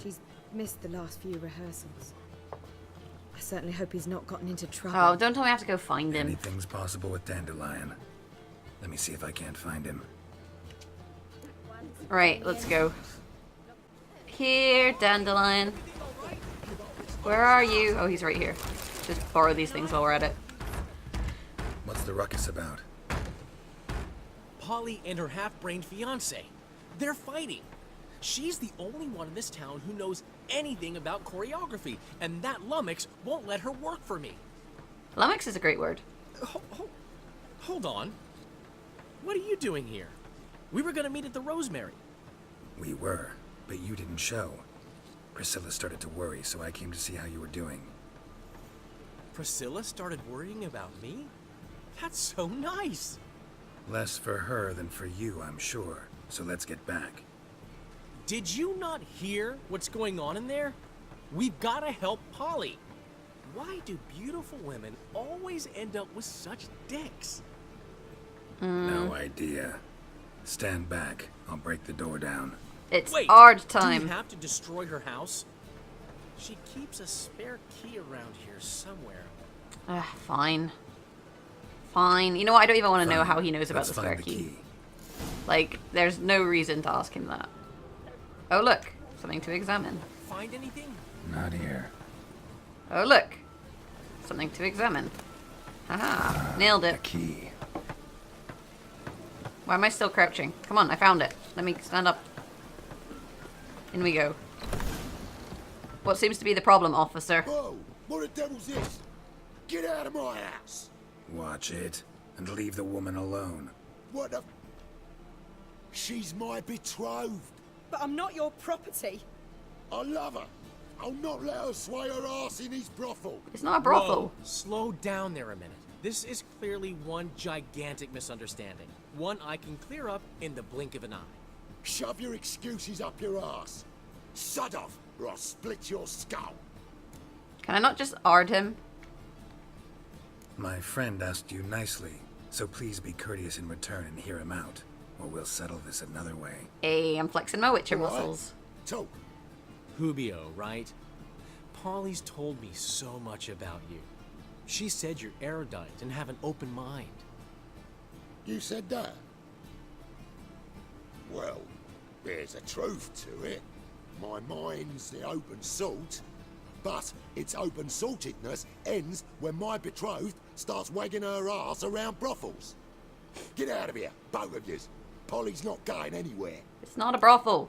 She's missed the last few rehearsals. I certainly hope he's not gotten into trouble. Oh, don't tell me I have to go find him. Anything's possible with Dandelion. Let me see if I can't find him. Right, let's go. Here, Dandelion. Where are you? Oh, he's right here. Just borrow these things while we're at it. What's the ruckus about? Polly and her half-brained fiancé. They're fighting. She's the only one in this town who knows anything about choreography, and that lummox won't let her work for me. Lummox is a great word. Hold on. What are you doing here? We were gonna meet at the Rosemary. We were, but you didn't show. Priscilla started to worry, so I came to see how you were doing. Priscilla started worrying about me? That's so nice. Less for her than for you, I'm sure. So let's get back. Did you not hear what's going on in there? We've gotta help Polly. Why do beautiful women always end up with such dicks? No idea. Stand back. I'll break the door down. It's Wait, art do time. we have to destroy her house? She keeps a spare key around here somewhere. Fine. Fine. You know what? I don't even want to know Fine. how he knows about Let's the spare find the key. Like, there's no reason to ask him that. Oh, look. Something to examine. Find anything? Not here. Oh, look. Something to examine. Haha. Nailed The it. key. Why am I still crouching? Come on, I found it. Let me stand up. In we go. What seems to be the problem, officer? Whoa! What the devil's this? Get out of my house! Watch it, and leave the woman alone. What the... She's my betrothed. But I'm not your property. I love her. I'll not let her sway her ass in his brothel. It's not a brothel. Whoa, slow down there a minute. This is clearly one gigantic misunderstanding. One I can clear up in the blink of an eye. Shove your excuses up your ass. Sod off, or I'll split your skull. Can I not just ard him? My friend asked you nicely, so please be courteous in return and hear him out, or we'll settle this another way. Hey, I'm flexing my Witcher All right. muscles. Talk. Hubio, right? Polly's told me so much about you. She said you're erudite and have an open mind. You said that? Well, there's a truth to it. My mind's the open salt, but its open saltedness ends when my betrothed starts wagging her ass around brothels. Get out of here, both of yous. Polly's not going anywhere. It's not a brothel.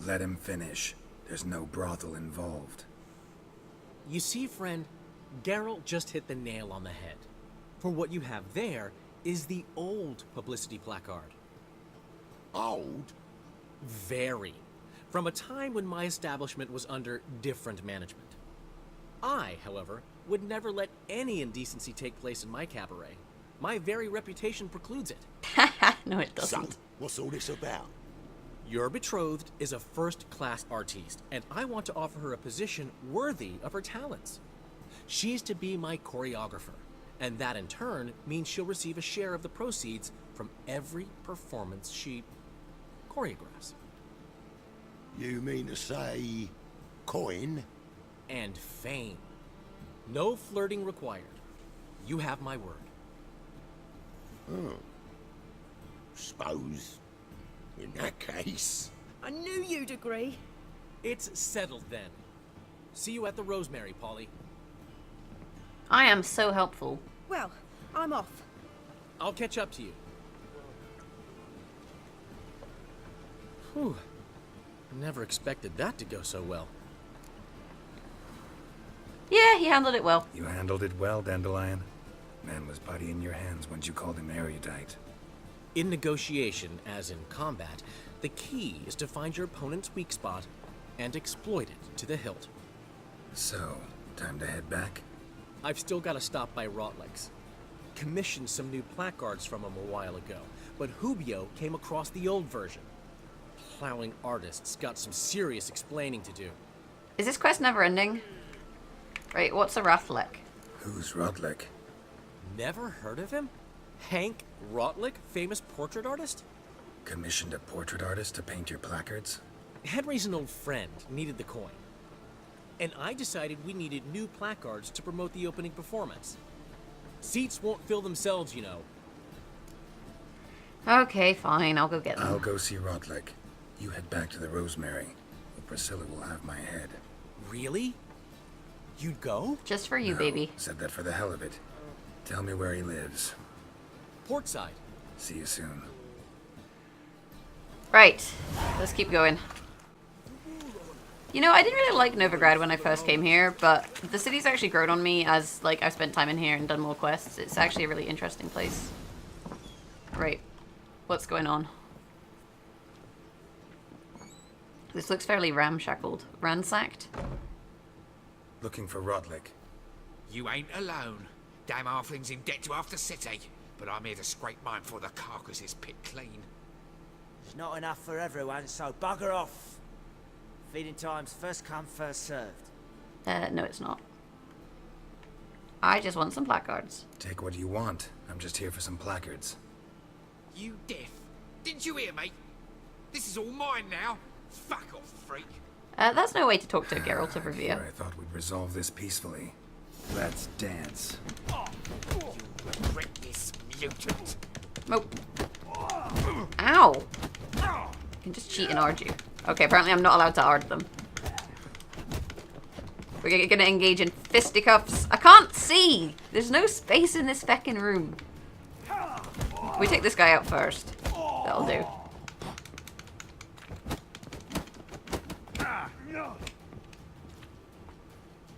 Let him finish. There's no brothel involved. You see, friend, Geralt just hit the nail on the head. For what you have there is the old publicity placard. Old? Very. From a time when my establishment was under different management. I, however, would never let any indecency take place in my cabaret. My very reputation precludes it. No, it So, doesn't. what's all this about? Your betrothed is a first-class artiste, and I want to offer her a position worthy of her talents. She's to be my choreographer, and that in turn means she'll receive a share of the proceeds from every performance she choreographs. You mean to say... coin? And fame. No flirting required. You have my word. Suppose... in that case... I knew you'd agree. It's settled then. See you at the Rosemary, Polly. I am so helpful. Well, I'm off. I'll catch up to you. Whew. Never expected that to go so well. Yeah, he handled it well. You handled it well, Dandelion. Man was putty in your hands once you called him erudite. In negotiation, as in combat, the key is to find your opponent's weak spot and exploit it to the hilt. So, time to head back? I've still got to stop by Rotlick's. Commissioned some new placards from him a while ago, but Hubio came across the old version. Plowing artists got some serious explaining to do. Is this quest never ending? Right, what's a Rathlick? Who's Rodlick? Never heard of him? Hank Rotlick, famous portrait artist? Commissioned a portrait artist to paint your placards? Henry's an old friend, needed the coin. And I decided we needed new placards to promote the opening performance. Seats won't fill themselves, you know. Okay, fine, I'll go get them. I'll go see Rodlick. You head back to the Rosemary. Or Priscilla will have my head. Really? You'd go? Just for you, No, baby. said that for the hell of it. Tell me where he lives. Portside. See you soon. Right, let's keep going. You know, I didn't really like Novigrad when I first came here, but the city's actually grown on me as, like, I've spent time in here and done more quests. It's actually a really interesting place. Right, what's going on? This looks fairly ramshackled. Ransacked? Looking for Rodlick. You ain't alone. Damn halfling's in debt to half the city. But I'm here to scrape mine before the carcass is picked clean. There's not enough for everyone, so bugger off. Feeding time's first come, first served. No, it's not. I just want some placards. Take what you want. I'm just here for some placards. You deaf? Didn't you hear me? This is all mine now. Fuck off, freak. That's no way to talk to Geralt of Here Rivia. I thought we'd resolve this peacefully. Let's dance. You regret this, mutant. Oh. Ow! You can just cheat and argue. Okay, apparently I'm not allowed to ard them. We're gonna engage in fisticuffs. I can't see! There's no space in this feckin' room. We take this guy out first. That'll do.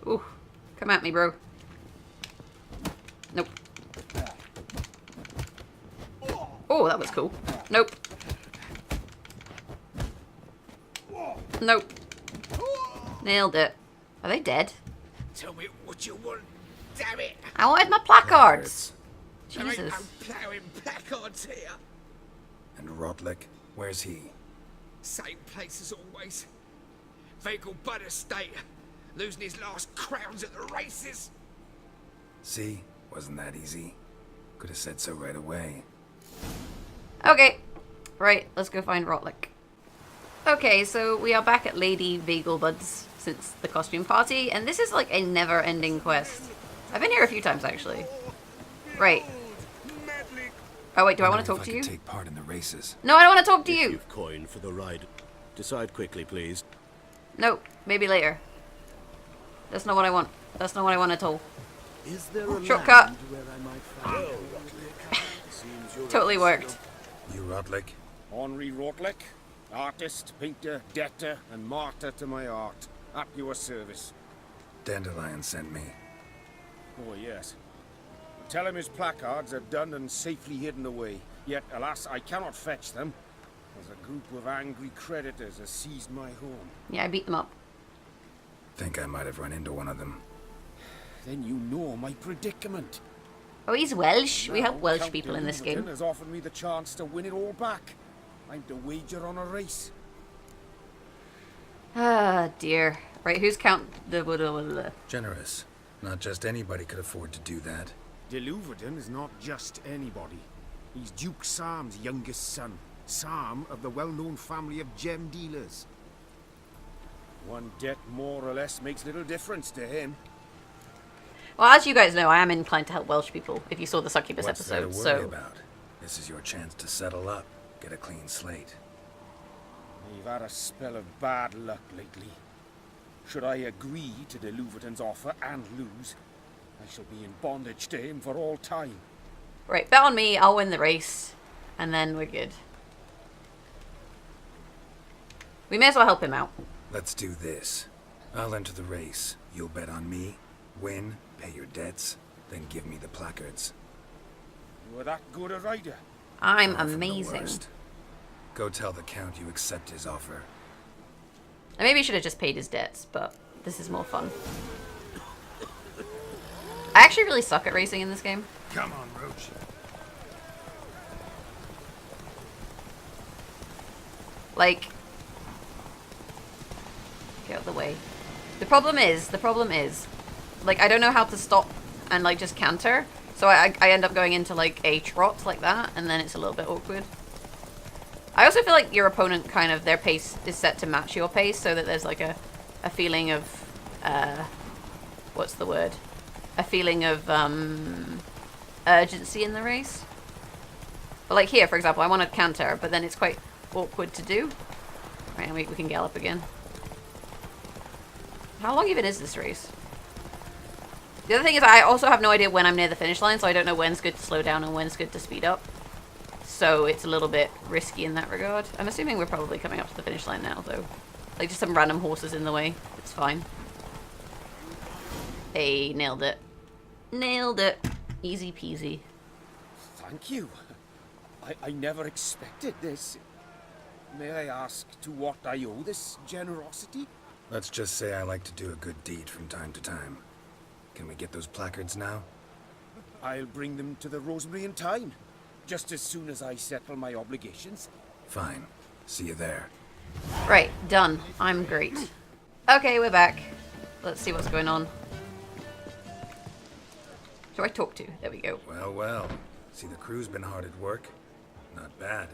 Ooh, come at me, bro. Nope. Oh, that was cool. Nope. Nope. Nailed it. Are they dead? Tell me what you want, damn it. I wanted my placards. There ain't Jesus. no ploughing placards here. And Rodlick, where's he? Same place as always. Vehicle Butter State. Losing his last crowns at the races. See? Wasn't that easy? Could have said so right away. Okay. Right, let's go find Rotlick. Okay, so we are back at Lady Vegelbud's since the costume party, and this is like a never-ending quest. I've been here a few times, actually. Right. Oh, wait, do I want to talk to you? Take part in the races. No, I don't want to talk to you! You've coin for the ride. Decide quickly, please. No, maybe later. That's not what I want. That's not what I want at all. Is there a Shortcut! land where I might find Seems you're Totally worked. You Rodlick? Henri Rotlick, artist, painter, debtor, and martyr to my art. At your service. Dandelion sent me. Oh, yes. Tell him his placards are done and safely hidden away. Yet, alas, I cannot fetch them, as a group of angry creditors has seized my home. Yeah, I beat them up. Think I might have run into one of them. Then you know my predicament. Oh, he's Welsh. We Now, help Welsh Count people in this Illuvaton game. has offered me the chance to win it all back. I'm to wager on a race. Ah, dear. Right, who's Count the... Generous. Not just anybody could afford to do that. Illuvaton is not just anybody. He's Duke Sam's youngest son. Sam of the well-known family of gem dealers. One debt more or less makes little difference to him. Well, as you guys know, I am inclined to help Welsh people, if you saw the Succubus What's there to episode, worry so... about? This is your chance to settle up, get a clean slate. We've had a spell of bad luck lately. Should I agree to the Illuvaton's offer and lose, I shall be in bondage to him for all time. Right, bet on me, I'll win the race, and then we're good. We may as well help him out. Let's do this. I'll enter the race. You'll bet on me, win, pay your debts, then give me the placards. You were that good a rider? I'm Far from the amazing. worst. Go tell the Count you accept his offer. I maybe should have just paid his debts, but this is more fun. I actually really suck at racing in this game. Come on, Roach. Like... Get out of the way. The problem is, like, I don't know how to stop and, like, just canter. So I end up going into, like, a trot like that, and then it's a little bit awkward. I also feel like your opponent kind of, their pace is set to match your pace, so that there's, like, a feeling of, what's the word? A feeling of, urgency in the race. But, like, here, for example, I want to canter, but then it's quite awkward to do. Right, and we can gallop again. How long even is this race? The other thing is I also have no idea when I'm near the finish line, so I don't know when's good to slow down and when's good to speed up. So it's a little bit risky in that regard. I'm assuming we're probably coming up to the finish line now, though. Like, just some random horses in the way. It's fine. Hey, nailed it. Nailed it. Easy peasy. Thank you. I never expected this. May I ask to what I owe this generosity? Let's just say I like to do a good deed from time to time. Can we get those placards now? I'll bring them to the Rosemary in time, just as soon as I settle my obligations. Fine. See you there. Right, done. I'm great. Okay, we're back. Let's see what's going on. Who do I talk to? There we go. Well, well. See, the crew's been hard at work. Not bad.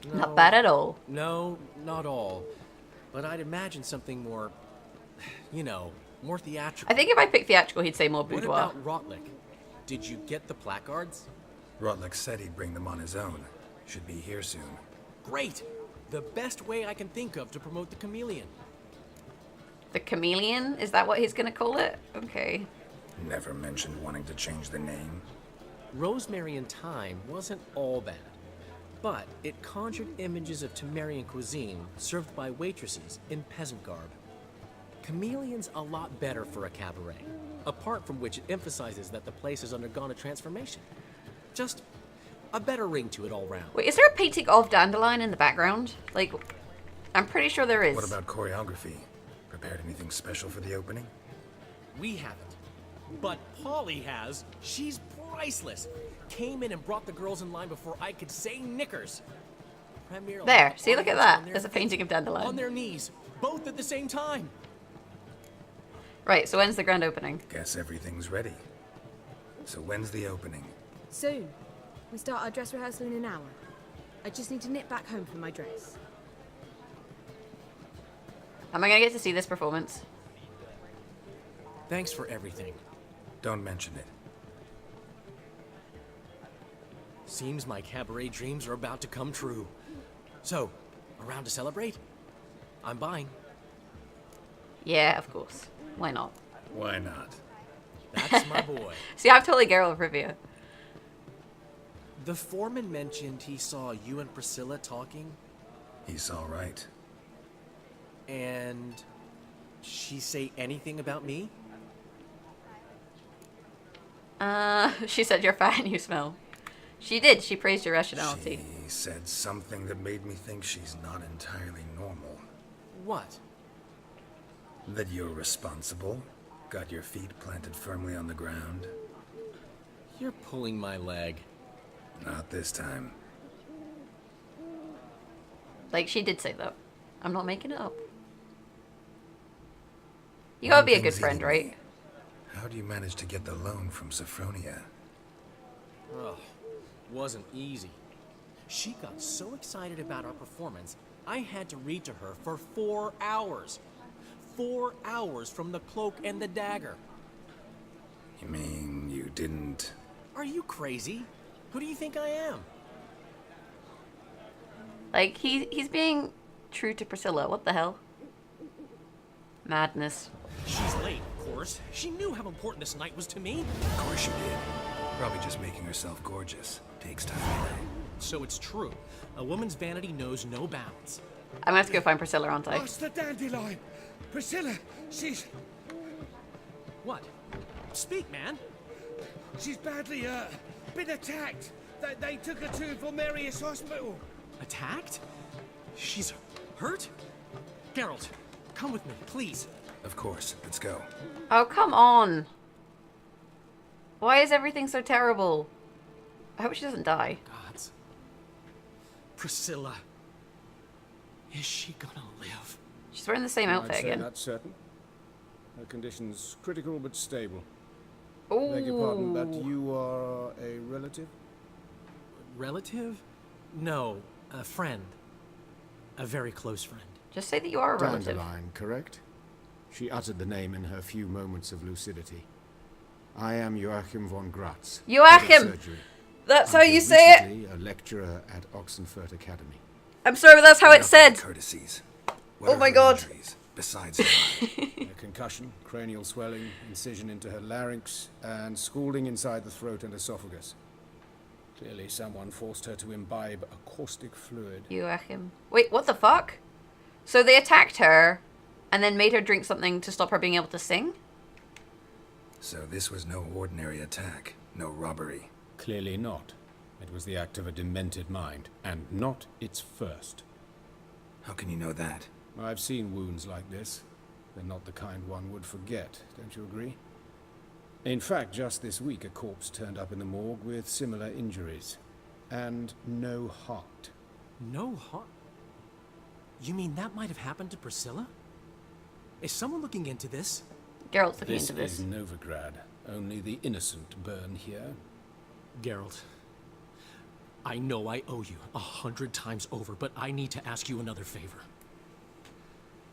No, Not bad at all. No, not all. But I'd imagine something more, you know, more theatrical. I think if I picked theatrical, he'd say more What boudoir. about Rotlick? Did you get the placards? Rotlick said he'd bring them on his own. Should be here soon. Great! The best way I can think of to promote the Chameleon. The Chameleon? Is that what he's gonna call it? Okay. Never mentioned wanting to change the name. Rosemary in Time wasn't all bad, but it conjured images of Temerian cuisine served by waitresses in peasant garb. Chameleon's a lot better for a cabaret, apart from which it emphasizes that the place has undergone a transformation. Just a better ring to it all round. Wait, is there a painting of Dandelion in the background? Like, I'm pretty sure there is. What about choreography? Prepared anything special for the opening? We haven't. But Polly has. She's priceless. Came in and brought the girls in line before I could say knickers. Premier There, see, look at that. on There's a painting of Dandelion. On their knees, both at the same time. Right, so when's the grand opening? Guess everything's ready. So when's the opening? Soon. We start our dress rehearsal in an hour. I just need to nip back home for my dress. Am I gonna get to see this performance? Thanks for everything. Don't mention it. Seems my cabaret dreams are about to come true. So, around to celebrate? I'm buying. Yeah, of course. Why not? Why not? That's my boy. See, I'm totally Geralt of Rivia. The foreman mentioned he saw you and Priscilla talking. He's all right. And she say anything about me? She said you're fat and you smell. She did. She praised your rationality. He said something that made me think she's not entirely normal. What? That you're responsible, got your feet planted firmly on the ground. You're pulling my leg. Not this time. Like, she did say that. I'm not making it up. You gotta be a good friend, right? How do you manage to get the loan from Sophronia? Oh, wasn't easy. She got so excited about our performance, I had to read to her for 4 hours. 4 hours from the Cloak and the Dagger. You mean you didn't... Are you crazy? Who do you think I am? Like, he's being true to Priscilla. What the hell? Madness. She's late, of course. She knew how important this night was to me. Of course she did. Probably just making herself gorgeous. Takes time anyway. So it's true. A woman's vanity knows no bounds. I'm gonna have to go find Priscilla, aren't I? That's the Dandelion. Priscilla, she's... What? Speak, man. She's badly, been attacked. They took her to Vulmerius Hospital. Attacked? She's hurt? Geralt, come with me, please. Of course. Let's go. Oh, come on. Why is everything so terrible? I hope she doesn't die. Gods. Priscilla. Is she gonna live? She's wearing the same outfit I'd say again. that's certain. Her condition's critical but stable. Oh. Beg your pardon, but you are a relative? Relative? No, a friend. A very close friend. Just say that you are a relative. Dandelion, correct? She uttered the name in her few moments of lucidity. I am Joachim von Gratz. Joachim! That's how you say it! Recently a lecturer at Oxenfurt Academy. I'm sorry, but that's how it's said. Courtesies. Oh my god. Besides A concussion, cranial swelling, incision into her larynx, and scalding inside the throat and esophagus. Clearly someone forced her to imbibe a caustic fluid. Joachim. Wait, what the fuck? So they attacked her and then made her drink something to stop her being able to sing? So this was no ordinary attack. No robbery. Clearly not. It was the act of a demented mind, and not its first. How can you know that? I've seen wounds like this. They're not the kind one would forget, don't you agree? In fact, just this week a corpse turned up in the morgue with similar injuries. And no heart. No heart? You mean that might have happened to Priscilla? Is someone looking into this? Geralt's looking into This this. is Novigrad. Only the innocent burn here. Geralt, I know I owe you 100 times over, but I need to ask you another favor.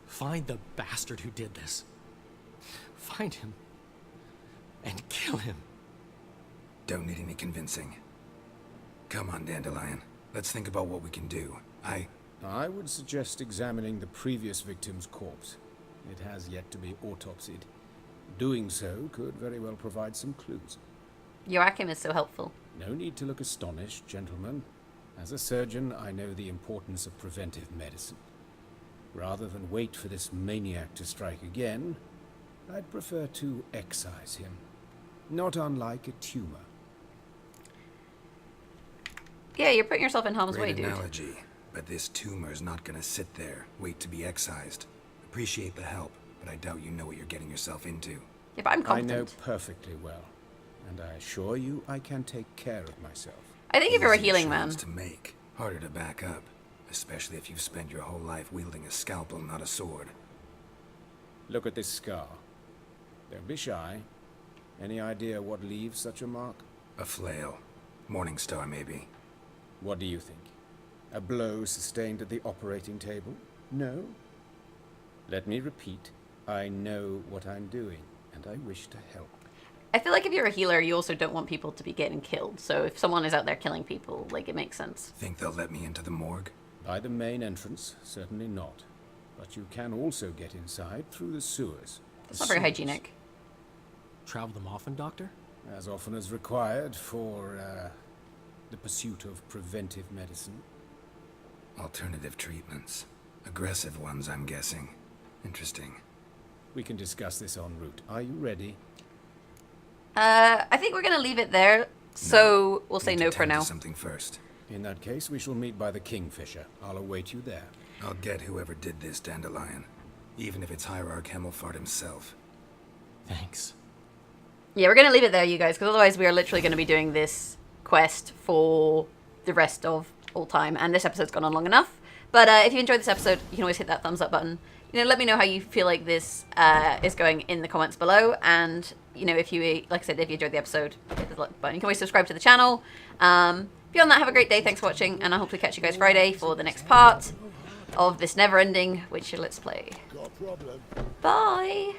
Find the bastard who did this. Find him. And kill him. Don't need any convincing. Come on, Dandelion. Let's think about what we can do. I would suggest examining the previous victim's corpse. It has yet to be autopsied. Doing so could very well provide some clues. Joachim is so helpful. No need to look astonished, gentlemen. As a surgeon, I know the importance of preventive medicine. Rather than wait for this maniac to strike again, I'd prefer to excise him. Not unlike a tumor. Yeah, you're putting yourself in harm's way, Great dude. analogy, but this tumor's not gonna sit there, wait to be excised. Appreciate the help, but I doubt you know what you're getting yourself into. Yeah, but I'm I competent. know perfectly well, and I assure you I can take care of myself. I think if you're a Easy healing man. assurance to make, harder to back up, especially if you've spent your whole life wielding a scalpel, not a sword. Look at this scar. Don't be shy. Any idea what leaves such a mark? A flail. Morningstar, maybe. What do you think? A blow sustained at the operating table? No? Let me repeat. I know what I'm doing, and I wish to help. I feel like if you're a healer, you also don't want people to be getting killed. So if someone is out there killing people, like, it makes sense. Think they'll let me into the morgue? By the main entrance, certainly not. But you can also get inside through the sewers. It's not very hygienic. Travel them often, Doctor? As often as required for, the pursuit of preventive medicine. Alternative treatments. Aggressive ones, I'm guessing. Interesting. We can discuss this en route. Are you ready? I think we're gonna leave it there. So we'll say Need to no for tend to now. something first. In that case, we shall meet by the Kingfisher. I'll await you there. I'll get whoever did this, Dandelion. Even if it's Hierarch Hemmelfart himself. Thanks. Yeah, we're going to leave it there, you guys, because otherwise we are literally going to be doing this quest for the rest of all time, and this episode's gone on long enough. But if you enjoyed this episode, you can always hit that thumbs up button. You know, let me know how you feel like this is going in the comments below, and you know, if you, like I said, if you enjoyed the episode, hit the like button. You can always subscribe to the channel. Beyond that, have a great day. Thanks for watching, and I hope to catch you guys Friday for the next part of this never-ending Witcher Let's Play. Bye!